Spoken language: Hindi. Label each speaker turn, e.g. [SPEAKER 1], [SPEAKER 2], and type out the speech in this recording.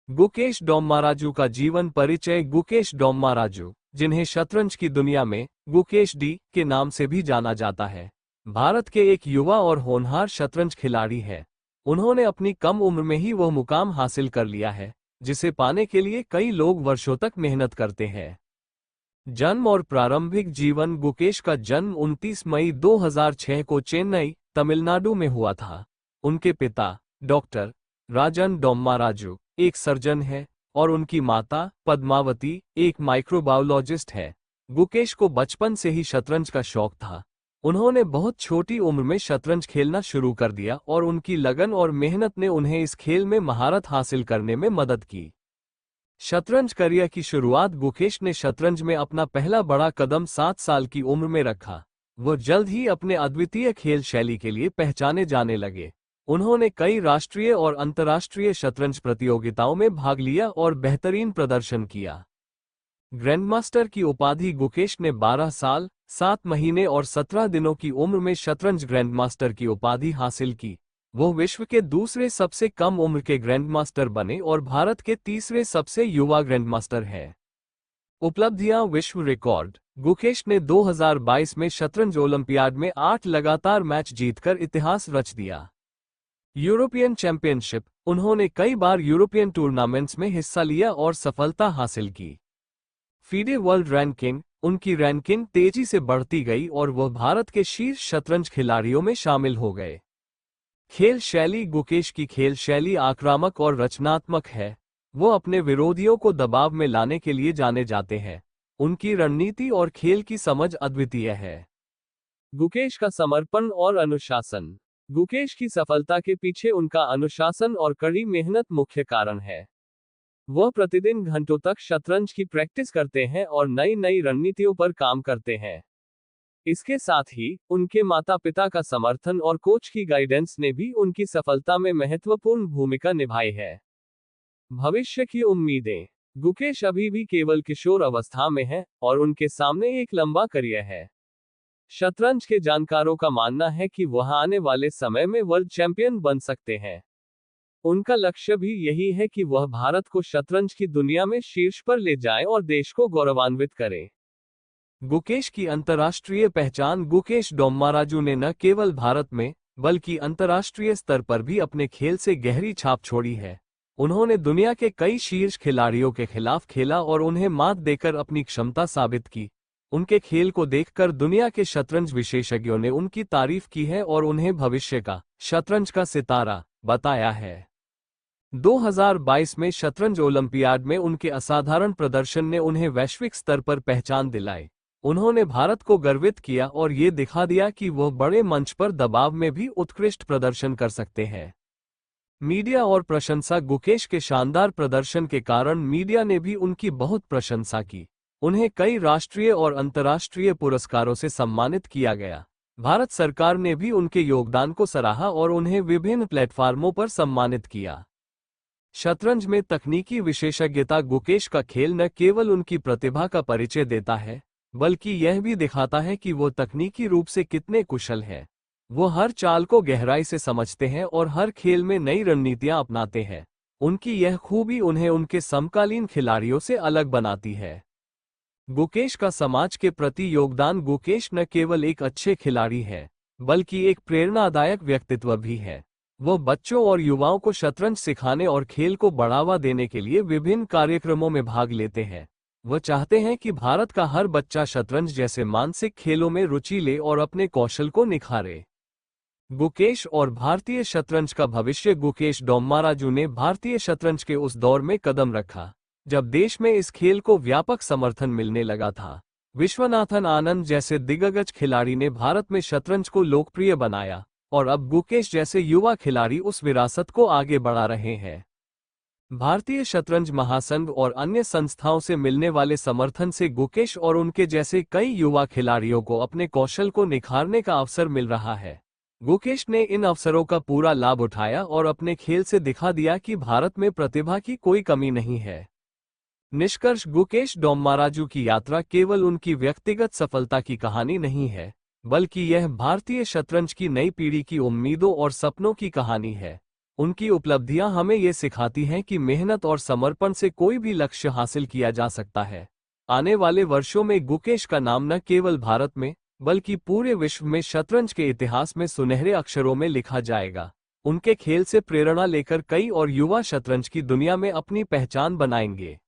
[SPEAKER 1] गुकेश डोम्माराजू का जीवन परिचय। गुकेश डोम्माराजू, जिन्हें शतरंज की दुनिया में गुकेश डी के नाम से भी जाना जाता है, भारत के एक युवा और होनहार शतरंज खिलाड़ी हैं। उन्होंने अपनी कम उम्र में ही वह मुकाम हासिल कर लिया है जिसे पाने के लिए कई लोग वर्षों तक मेहनत करते हैं। जन्म और प्रारंभिक जीवन। गुकेश का जन्म 29 मई 2006 को चेन्नई, तमिलनाडु में हुआ था। उनके पिता डॉक्टर राजन डोम्माराजू एक सर्जन है और उनकी माता पद्मावती एक माइक्रोबायोलॉजिस्ट है। गुकेश को बचपन से ही शतरंज का शौक था। उन्होंने बहुत छोटी उम्र में शतरंज खेलना शुरू कर दिया और उनकी लगन और मेहनत ने उन्हें इस खेल में महारत हासिल करने में मदद की। शतरंज करियर की शुरुआत। गुकेश ने शतरंज में अपना पहला बड़ा कदम 7 साल की उम्र में रखा। वो जल्द ही अपने अद्वितीय खेल शैली के लिए पहचाने जाने लगे। उन्होंने कई राष्ट्रीय और अंतर्राष्ट्रीय शतरंज प्रतियोगिताओं में भाग लिया और बेहतरीन प्रदर्शन किया। ग्रैंडमास्टर की उपाधि। गुकेश ने 12 साल, 7 महीने और 17 दिनों की उम्र में शतरंज ग्रैंडमास्टर की उपाधि हासिल की। वो विश्व के दूसरे सबसे कम उम्र के ग्रैंडमास्टर बने और भारत के तीसरे सबसे युवा ग्रैंडमास्टर हैं। उपलब्धियां। विश्व रिकॉर्ड। गुकेश ने 2022 में शतरंज ओलंपियाड में 8 लगातार मैच जीतकर इतिहास रच दिया। European championship. उन्होंने कई बार यूरोपियन टूर्नामेंट्स में हिस्सा लिया और सफलता हासिल की। FIDE world ranking. उनकी रैंकिंग तेजी से बढ़ती गई और वह भारत के शीर्ष शतरंज खिलाड़ियों में शामिल हो गए। खेल शैली। गुकेश की खेल शैली आक्रामक और रचनात्मक है। वो अपने विरोधियों को दबाव में लाने के लिए जाने जाते हैं। उनकी रणनीति और खेल की समझ अद्वितीय है। गुकेश का समर्पण और अनुशासन। गुकेश की सफलता के पीछे उनका अनुशासन और कड़ी मेहनत मुख्य कारण है। वह प्रतिदिन घंटों तक शतरंज की प्रैक्टिस करते हैं और नई नई रणनीतियों पर काम करते हैं। इसके साथ ही उनके माता पिता का समर्थन और कोच की गाइडेंस ने भी उनकी सफलता में महत्वपूर्ण भूमिका निभाई है। भविष्य की उम्मीदें। गुकेश अभी भी केवल किशोर अवस्था में हैं और उनके सामने एक लंबा करियर है। शतरंज के जानकारों का मानना है कि वह आने वाले समय में वर्ल्ड चैंपियन बन सकते हैं। उनका लक्ष्य भी यही है कि वह भारत को शतरंज की दुनिया में शीर्ष पर ले जाएं और देश को गौरवान्वित करें। गुकेश की अंतर्राष्ट्रीय पहचान। गुकेश डोम्माराजू ने न केवल भारत में बल्कि अंतर्राष्ट्रीय स्तर पर भी अपने खेल से गहरी छाप छोड़ी है। उन्होंने दुनिया के कई शीर्ष खिलाड़ियों के खिलाफ खेला और उन्हें मात देकर अपनी क्षमता साबित की। उनके खेल को देखकर दुनिया के शतरंज विशेषज्ञों ने उनकी तारीफ की है और उन्हें भविष्य का शतरंज का सितारा बताया है। 2022 में शतरंज ओलंपियाड में उनके असाधारण प्रदर्शन ने उन्हें वैश्विक स्तर पर पहचान दिलाई। उन्होंने भारत को गर्वित किया और ये दिखा दिया कि वह बड़े मंच पर दबाव में भी उत्कृष्ट प्रदर्शन कर सकते हैं। मीडिया और प्रशंसा। गुकेश के शानदार प्रदर्शन के कारण मीडिया ने भी उनकी बहुत प्रशंसा की। उन्हें कई राष्ट्रीय और अंतर्राष्ट्रीय पुरस्कारों से सम्मानित किया गया। भारत सरकार ने भी उनके योगदान को सराहा और उन्हें विभिन्न प्लेटफार्मों पर सम्मानित किया। शतरंज में तकनीकी विशेषज्ञता। गुकेश का खेल न केवल उनकी प्रतिभा का परिचय देता है बल्कि यह भी दिखाता है कि वो तकनीकी रूप से कितने कुशल हैं। वो हर चाल को गहराई से समझते हैं और हर खेल में नई रणनीतियां अपनाते हैं। उनकी यह खूबी उन्हें उनके समकालीन खिलाड़ियों से अलग बनाती है। गुकेश का समाज के प्रति योगदान। गुकेश न केवल एक अच्छे खिलाड़ी हैं बल्कि एक प्रेरणादायक व्यक्तित्व भी है। वो बच्चों और युवाओं को शतरंज सिखाने और खेल को बढ़ावा देने के लिए विभिन्न कार्यक्रमों में भाग लेते हैं। वो चाहते हैं कि भारत का हर बच्चा शतरंज जैसे मानसिक खेलों में रुचि ले और अपने कौशल को निखारे। गुकेश और भारतीय शतरंज का भविष्य। गुकेश डोम्माराजू ने भारतीय शतरंज के उस दौर में कदम रखा जब देश में इस खेल को व्यापक समर्थन मिलने लगा था। विश्वनाथन आनंद जैसे दिग्गज खिलाड़ी ने भारत में शतरंज को लोकप्रिय बनाया और अब गुकेश जैसे युवा खिलाड़ी उस विरासत को आगे बढ़ा रहे हैं। भारतीय शतरंज महासंघ और अन्य संस्थाओं से मिलने वाले समर्थन से गुकेश और उनके जैसे कई युवा खिलाड़ियों को अपने कौशल को निखारने का अवसर मिल रहा है। गुकेश ने इन अवसरों का पूरा लाभ उठाया और अपने खेल से दिखा दिया कि भारत में प्रतिभा की कोई कमी नहीं है। निष्कर्ष। गुकेश डोम्माराजू की यात्रा केवल उनकी व्यक्तिगत सफलता की कहानी नहीं है बल्कि यह भारतीय शतरंज की नई पीढ़ी की उम्मीदों और सपनों की कहानी है। उनकी उपलब्धियां हमें ये सिखाती हैं कि मेहनत और समर्पण से कोई भी लक्ष्य हासिल किया जा सकता है। आने वाले वर्षों में गुकेश का नाम न केवल भारत में बल्कि पूरे विश्व में शतरंज के इतिहास में सुनहरे अक्षरों में लिखा जाएगा। उनके खेल से प्रेरणा लेकर कई और युवा शतरंज की दुनिया में अपनी पहचान बनाएंगे।